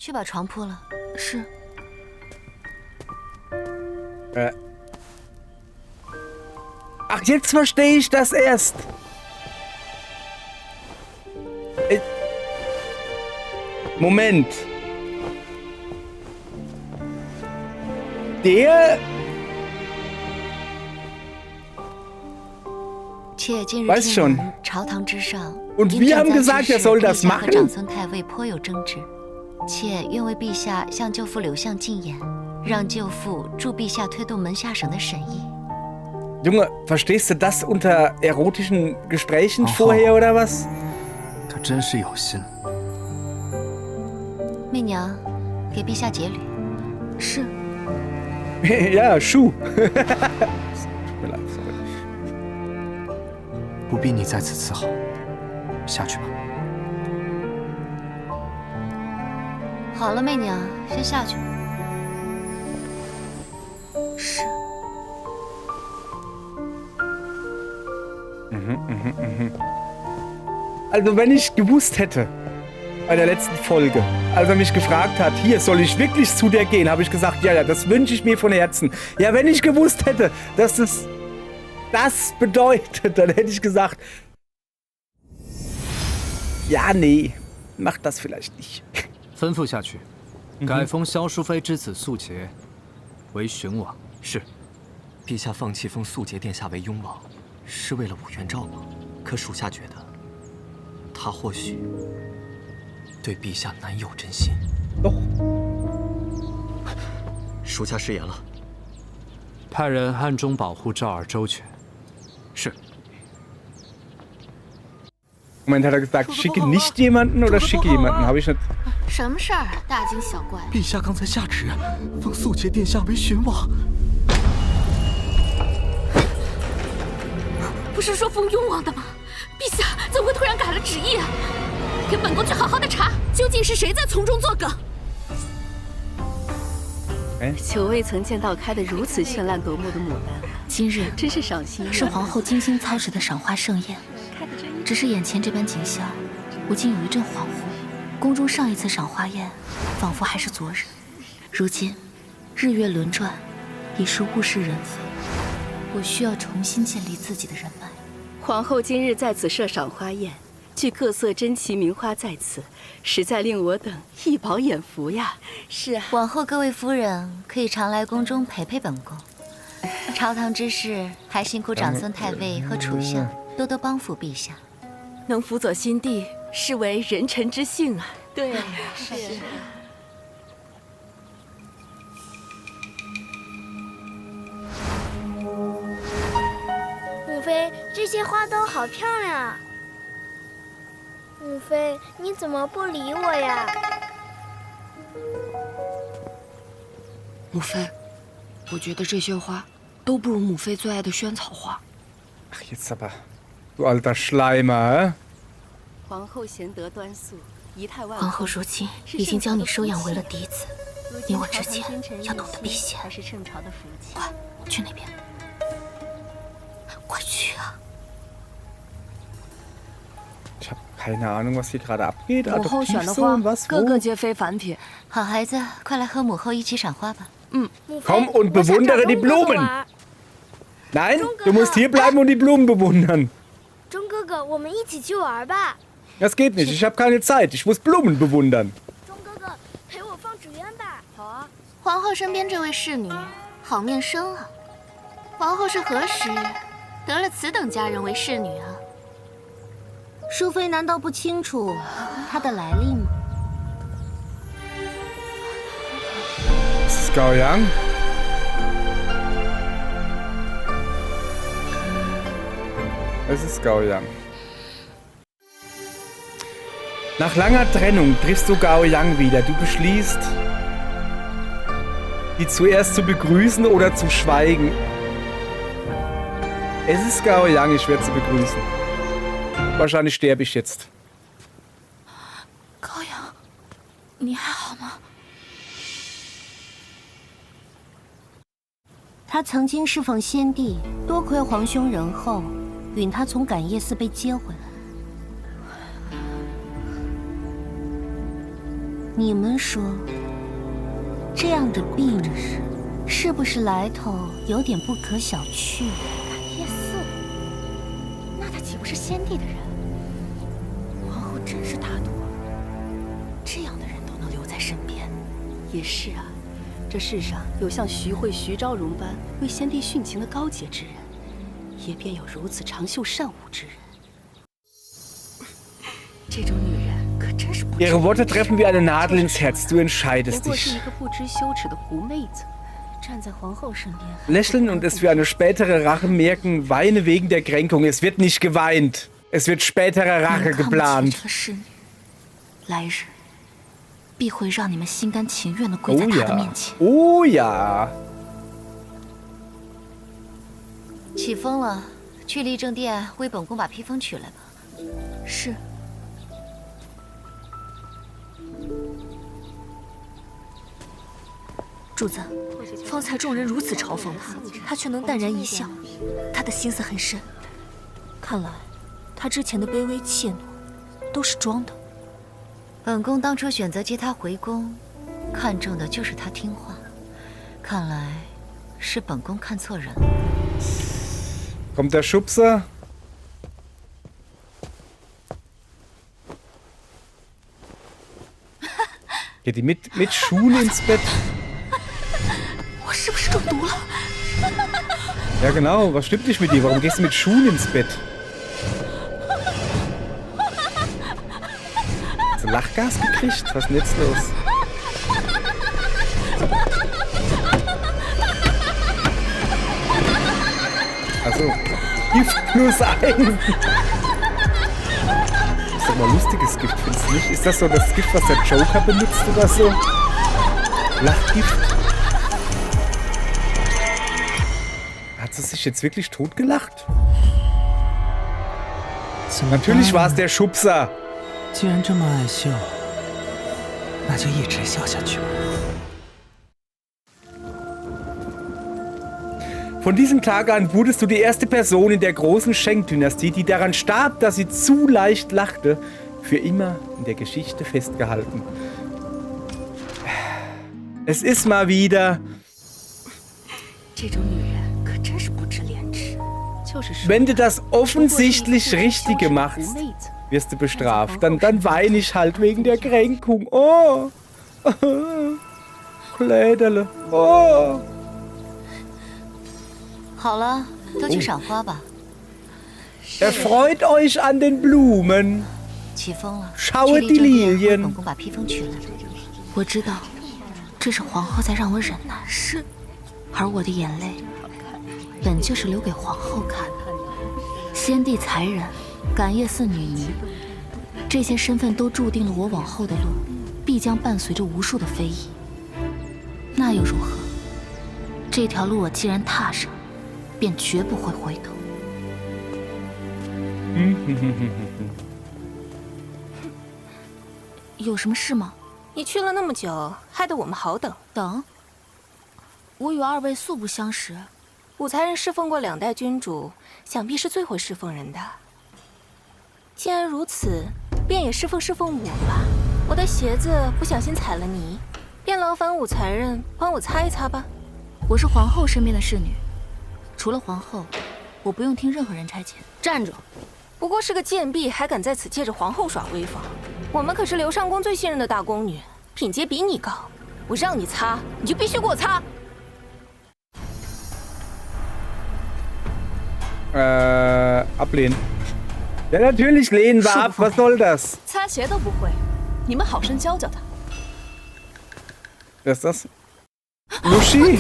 去把床铺了。是。Ach, jetzt verstehe ich das erst. Moment. Der... 妾近日 Weiß 听 schon. 闻朝堂之上， Und 因 wir 正 haben 簪 gesagt, 之 er 事 soll 陛 das 下和长 machen. 孙太尉颇有争执，妾愿为陛下向舅父柳相进言，让舅父助陛下推动门下省的审议。 Junge, verstehst du das unter erotischen Gesprächen Aha. vorher oder was? 他真是有心。媚娘，给陛下解履。是。Ja, Schuh. 不必你在此伺候，下去吧。好了，媚娘，先下去。是。 Also wenn ich gewusst hätte, bei der letzten Folge, als er mich gefragt hat, hier, soll ich wirklich zu dir gehen, habe ich gesagt, ja, das wünsche ich mir von Herzen. Ja, wenn ich gewusst hätte, dass das bedeutet, dann hätte ich gesagt, ja, nee, mach das vielleicht nicht. 吩咐下去，改封萧淑妃之子素洁为巡王。是，陛下放弃封素洁殿下为雍王，是为了武元昭吗？可属下觉得，他或许对陛下难有真心。哦，属下失言了。派人暗中保护赵儿周全。是。 Moment, hat er gesagt, schicke nicht jemanden oder schicke jemanden? Habe ich nicht. 什么事儿？大惊小怪。陛下刚才下旨封素洁殿下为巡王。不是说封雍王的吗？陛下怎么会突然改了旨意啊？给本宫去好好的查，究竟是谁在从中作梗？久未曾见到开得如此绚烂夺目的牡丹，今日真是赏心悦目。是皇后精心操持的赏花盛宴，只是眼前这般景象，我竟有一阵恍惚。宫中上一次赏花宴，仿佛还是昨日。如今，日月轮转，已是物是人非。我需要重新建立自己的人脉。皇后今日在此设赏花宴，聚各色珍奇名花在此，实在令我等一饱眼福呀。是啊，往后各位夫人可以常来宫中陪陪本宫。朝堂之事，还辛苦长孙太尉和储相多多帮扶陛下。能辅佐新帝，是为人臣之幸啊。对，是。母妃，这些花都好漂亮啊！母妃，你怎么不理我呀？母妃，我觉得这些花都不如母妃最爱的萱草花。Ach, jetzt aber. Du alter Schleimer. 皇后贤德端肃，仪态万皇后如今已经将你收养为了嫡子，你我之间要懂得避嫌。才是圣朝的福气。快去那边，快去啊！ Ich habe keine Ahnung, was hier gerade abgeht. 母后选的花，个个皆非凡品。好孩子，快来和母后一起赏花吧。Komm und bewundere die Blumen. Nein, du musst hier bleiben und die Blumen bewundern. 钟哥哥，我们一起去玩吧。 Das geht nicht, ich habe keine Zeit. Ich muss Blumen bewundern. 钟哥哥，陪我放纸鸢吧。好啊。皇后身边这位侍女，好面生啊。皇后是何时得了此等佳人为侍女啊？ 淑妃难道不清楚她的来历吗？ Das ist Gao Yang. Es ist Gao Yang. Nach langer Trennung triffst du Gao Yang wieder. Du beschließt, die zuerst zu begrüßen oder zu schweigen. Es ist Gao Yang, ich werde sie begrüßen. Wahrscheinlich sterbe ich jetzt. 高阳，你还好吗？他曾经侍奉先帝，多亏皇兄仁厚，允他从感业寺被接回来。你们说，这样的婢女是不是来头有点不可小觑？叶四，那他岂不是先帝的人？皇后真是大度，这样的人都能留在身边。也是啊，这世上有像徐慧、徐昭容般为先帝殉情的高洁之人，也便有如此长袖善舞之人。这种女人可真是不知。 Ihre Worte treffen wie eine Nadel ins Herz. Du 不 entscheidest 过是 dich. 一个不知羞耻的狐妹子。 站在皇后身边， Lächeln und es für eine spätere Rache merken, weine wegen der Kränkung. Es wird nicht geweint. Es wird spätere 你 Rache 们看不起 geplant. 这个侍女，来日必会让你们心甘情愿的跪 Oh 在她的 ja. 面前。 Oh ja. 起风了，去立正殿为本宫把披风取来吧。是。主子，方才众人如此嘲讽他，他却能淡然一笑，他的心思很深。看来，他之前的卑微怯懦都是装的。本宫当初选择接他回宫，看重的就是他听话。看来是本宫看错人了。 Kommt der Schubser? Geht die mit Schuhen ins Bett? 我是不是中毒了？ Ja genau, was stimmt nicht mit dir? Warum gehst du mit Schuhen ins Bett? Hast du Lachgas gekriegt? Was ist denn jetzt los? Also, Gift plus 1. Das ist doch mal lustiges Gift, findest du nicht? Ist das so das Gift, was der Joker benutzt oder so? Lachgift? Hat sie sich jetzt wirklich totgelacht? Natürlich war es der Schubser. 既然这么爱笑，那就一直笑下去吧。 Von diesem Tag an wurdest du die erste Person in der großen Schenk-Dynastie, die daran starb, dass sie zu leicht lachte, für immer in der Geschichte festgehalten. Es ist mal wieder... 这种女人可真是不知廉耻。就是说， Wenn du das offensichtlich Richtige machst, wirst du bestraft. Dann weine ich halt wegen der Kränkung. Oh! Kleiderle. Oh! 好了，都去赏花吧。 Erfreut euch an den Blumen. 起风了， Schaue 去 die 立正殿为 Lilien. 本宫把披风取来。我知道，这是皇后在让我忍耐。是，而我的眼泪本就是留给皇后看的。先帝才人，感业寺女尼，这些身份都注定了我往后的路必将伴随着无数的非议。那又如何？这条路我既然踏上，便绝不会回头。有什么事吗？你去了那么久，害得我们好等。等？我与二位素不相识。武才人侍奉过2代君主，想必是最会侍奉人的。既然如此，便也侍奉我吧。我的鞋子不小心踩了泥，便劳烦武才人帮我擦一擦吧。我是皇后身边的侍女，除了皇后，我不用听任何人差遣。站住！不过是个贱婢，还敢在此借着皇后耍威风？我们可是刘上宫最信任的大宫女，品阶比你高。我让你擦，你就必须给我擦。 Ablehnen. Ja, natürlich lehnen wir ab. Was soll das? 擦鞋都不会，你们好生教教他。 Wer ist das? Lucy?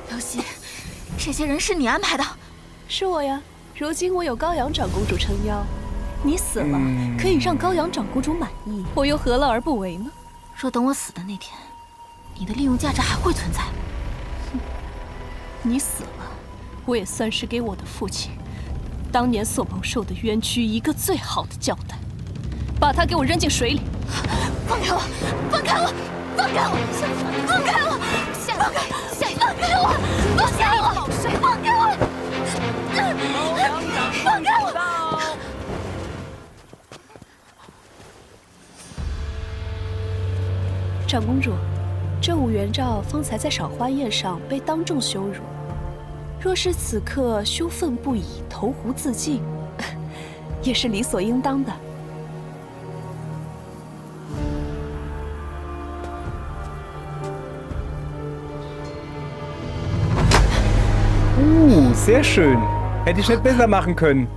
刘熙，这些人是你安排的？是我呀。如今我有高阳长公主撑腰，你死了可以让高阳长公主满意，我又何乐而不为呢？若等我死的那天，你的利用价值还会存在。 你死了，我也算是给我的父亲当年所蒙受的冤屈一个最好的交代。把他给我扔进水里！放开我！放开我！放开我！放开我！放开我！放开我！放开我！放开我！放开我！长公主，这武元昭方才在赏花宴上被当众羞辱，若是此刻羞愤不已，投湖自尽，也是理所应当的。Sehr schön. Hätte ich nicht besser machen können.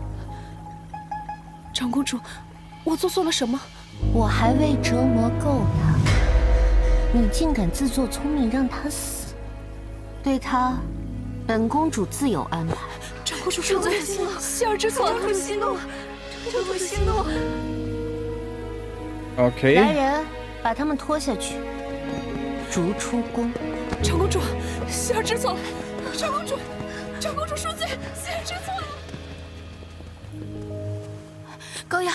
长公主，我做错了什么？我还未折磨够他，你竟敢自作聪明让他死，对他，本公主自有安排。长公主恕罪，希儿知错，长公主息怒，长公主息怒。Okay. 来人，把他们拖下去，逐出宫。长公主，希儿知错了，长公主。长公主恕罪，希儿知错了。高阳，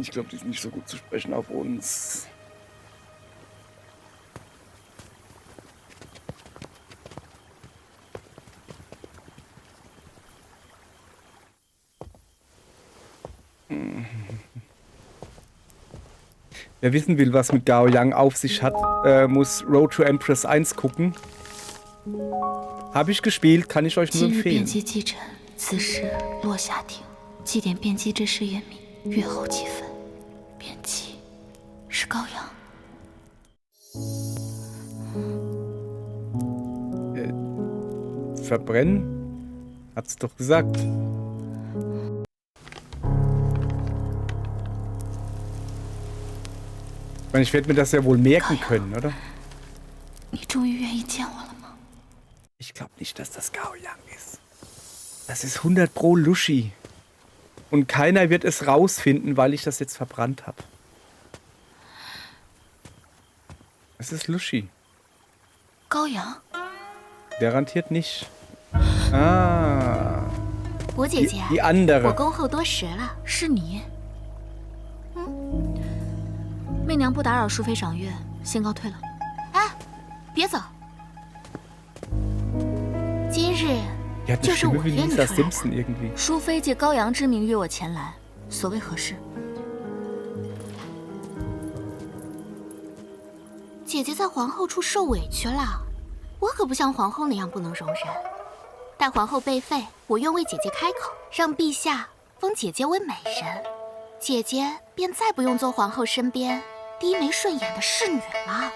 Ich glaube, die sind nicht so gut zu sprechen auf uns. Wer wissen will, was mit Gao Yang auf sich hat, muss Road to Empress 1 gucken. Habe ich gespielt, kann ich euch nur 今日辩 empfehlen. 机击沉，此时落下庭，祭奠辩机之事也泯，月后即分。辩机是高阳。 Verbrennen? Hat's doch gesagt. Ich meine, ich werde mir das ja wohl merken können, oder? 你终于愿意见我了吗？ Ich glaube nicht, dass das Gao Yang ist. Das ist 100 Pro Lushi. Und keiner wird es rausfinden, weil ich das jetzt verbrannt habe. Es ist Lushi. 高阳， Garantiert nicht. Ah. 我姐姐， Die andere. 我恭候多时了。是你。媚娘不打扰淑妃赏月，先告退了。哎，别走。今日 Die hat eine 就是 Stimme 我 wie 约你 Lisa 出来的。 Simpson irgendwie. 淑妃借高阳之名约我前来，所谓何事？姐姐在皇后处受委屈了，我可不像皇后那样不能容忍。待皇后被废，我愿为姐姐开口，让陛下封姐姐为美人，姐姐便再不用做皇后身边低眉顺眼的侍女了。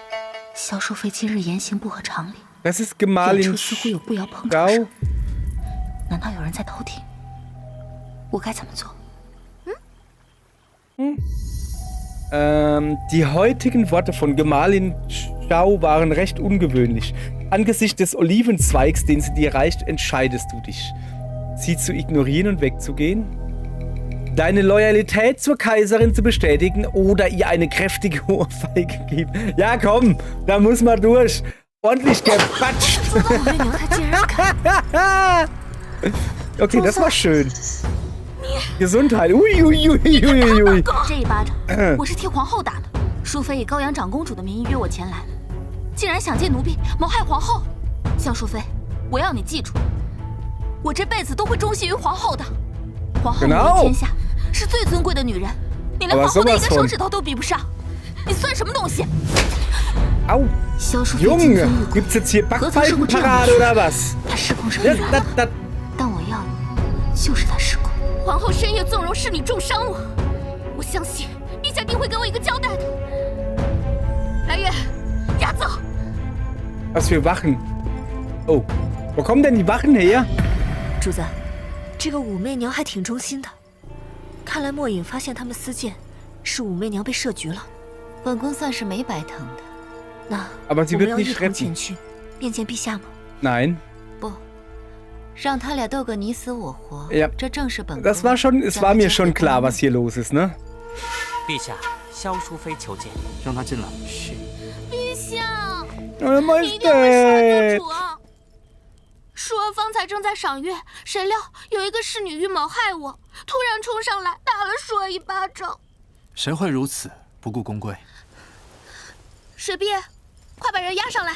萧淑妃今日言行不合常理， Das ist 远 Gemahlin 处似乎有不遥碰撞声 Gao.，难道有人在偷听？我该怎么做？ Die heutigen Worte von Gemahlin Zhao waren recht ungewöhnlich. Angesichts des Olivenzweigs, den sie dir reicht, entscheidest du dich, sie zu ignorieren und wegzugehen, deine Loyalität zur Kaiserin zu bestätigen oder ihr eine kräftige Ohrfeige geben. Ja, komm, da muss man durch. Ordentlich gepatscht. Okay, das war schön. Gesundheit. Ui, ui, ui, ui, ui. 这一巴掌，我是替皇后打的。淑妃以高阳长公主的名义约我前来，竟然想借奴婢谋害皇后。萧淑妃，我要你记住，我这辈子都会忠心于皇后的。皇后名为天下，是最尊贵的女人，你连皇后的一个手指头都比不上，你算什么东西？ Au. 萧淑妃 Junge, gibt's jetzt hier Backpfeiferparade oder was? 她失控是必然的，但我要的就是她失控。 皇后深夜纵容侍女重伤我相信陛下定会给我一个交代的。来人，押走！ Was für Wachen? Oh, wo kommen denn die Wachen her? 主子，这个武媚娘还挺忠心的。看来莫影发现他们私剑，是武媚娘被设局了。本宫算是没白疼的。那 Aber sie 我们 wird 要一 nicht 同 retten. 前去面见陛下吗？ Nein. 不，让他俩斗个你死我活。 Ja. 这正是本宫。 Das war schon, es war mir schon klar, was hier los ist, ne? 陛下，萧淑妃求见。让她进来。是。陛下， Oh, 你一定要为事儿做主啊！淑儿方才正在赏月，谁料有一个侍女欲谋害我，突然冲上来打了淑儿一巴掌。谁会如此不顾宫规？水碧，快把人押上来！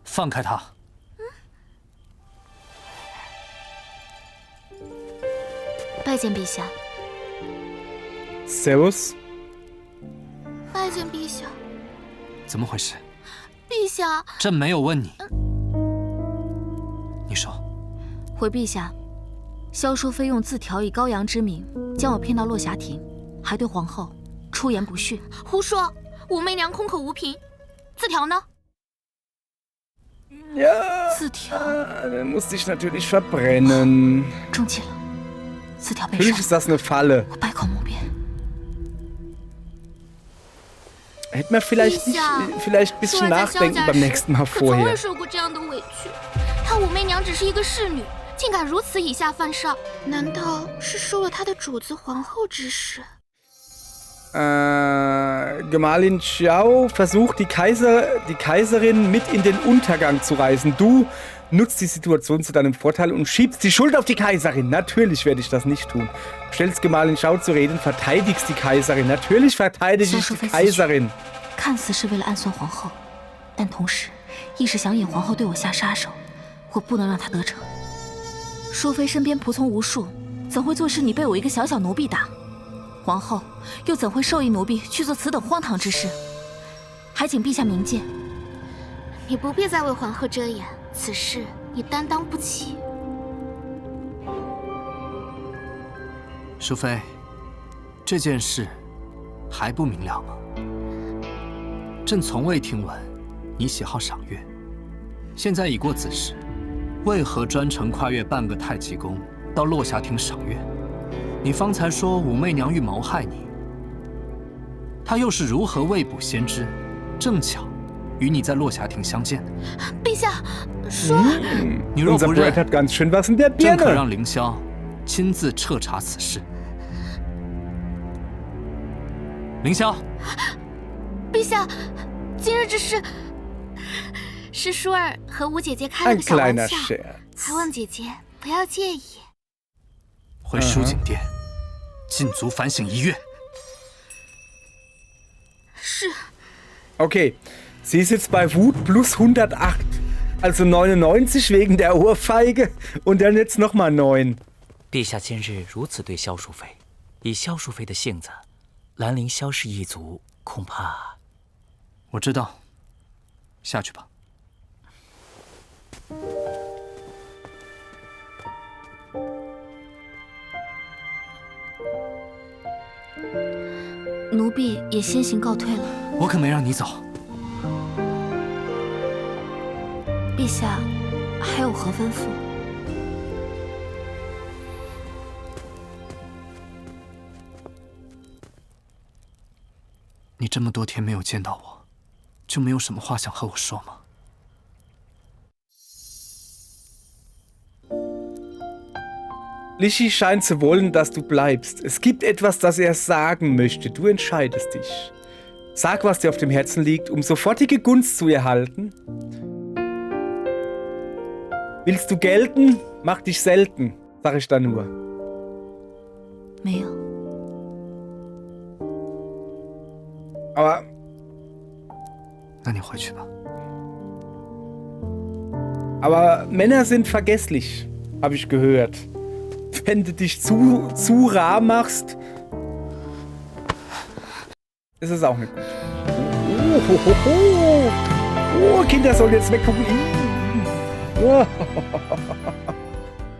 放开他！拜见陛下。 Servus. 拜见陛下。怎么回事？陛下，朕没有问你。你说，回陛下，萧淑妃用字条以高阳之名将我骗到落霞亭，还对皇后出言不逊。胡说！武媚娘空口无凭，字条呢？ Ja, 字条 dann musste ich natürlich verbrennen. 中计了，字条被 Natürlich 烧， ist das eine Falle. 我百口莫辩。 Hätten wir vielleicht nicht, vielleicht ein bisschen nachdenken beim nächsten Mal 可从未 vorher. 受过这样的委屈。她武媚娘只是一个侍女，竟敢如此以下犯上，难道是受了她的主子皇后指使？ Gemahlin Xiao versucht, die Kaiserin mit in den Untergang zu reißen. Du nutzt die Situation zu deinem Vorteil und schiebst die Schuld auf die Kaiserin. Natürlich werde ich das nicht tun. Du stellst Gemahlin Xiao zur Rede und verteidigst die Kaiserin. Natürlich verteidige ich die Kaiserin. 看似是为了暗算皇后，但同时亦是想引皇后对我下杀手。我不能让她得逞。淑妃身边仆从无数，怎会坐视你被我一个小小奴婢打？皇后又怎会授意奴婢去做此等荒唐之事？还请陛下明鉴。你不必再为皇后遮掩，此事你担当不起。淑妃，这件事还不明了吗？朕从未听闻你喜好赏月，现在已过子时，为何专程跨越半个太极宫到落霞亭赏月？你方才说武媚娘欲谋害你，她又是如何未卜先知，正巧与你在落霞亭相见的？陛下，说，你若 Unser 不认， Brett hat ganz schön was in der 朕可 Birne. 让凌霄亲自彻查此事。凌霄，陛下，今日之事是舒儿和吴姐姐开了 Ein 个小玩 kleiner 笑， Scherz. 还望姐姐不要介意。回淑景殿，禁足反省1月。是。 Okay, sie ist jetzt bei Wut plus 108. Also 99 wegen der Ohrfeige und dann jetzt nochmal 9. 陛下今日如此对萧淑妃，以萧淑氏的性子，兰陵萧氏一族恐怕……我知道，下去吧。奴婢也先行告退了。我可没让你走。陛下还有何吩咐？你这么多天没有见到我，就没有什么话想和我说吗？ Lishi scheint zu wollen, dass du bleibst. Es gibt etwas, das er sagen möchte. Du entscheidest dich. Sag, was dir auf dem Herzen liegt, um sofortige Gunst zu erhalten. Willst du gelten? Mach dich selten, sag ich da nur. 没有。 Aber 那你回去吧。 Aber Männer sind vergesslich, habe ich gehört. Wenn du dich zu rar machst, ist es auch nicht gut. Oh, Kinder sollen jetzt weggucken. Oh.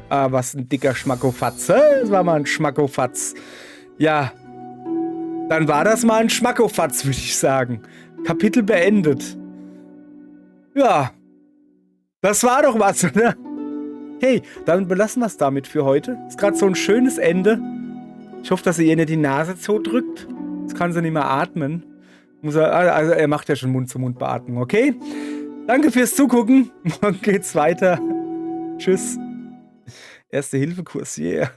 Ah, was ein dicker Schmackofatz. Das war mal ein Schmackofatz. Ja, dann war das mal ein Schmackofatz, würde ich sagen. Kapitel beendet. Ja, das war doch was, oder? Hey, dann belassen wir es damit für heute. Ist gerade so ein schönes Ende. Ich hoffe, dass ihr nicht die Nase zudrückt. Jetzt kann sie nicht mehr atmen. Also er macht ja schon Mund-zu-Mund-Beatmung, okay? Danke fürs Zugucken. Morgen geht's weiter. Tschüss. Erste-Hilfe-Kurs, yeah.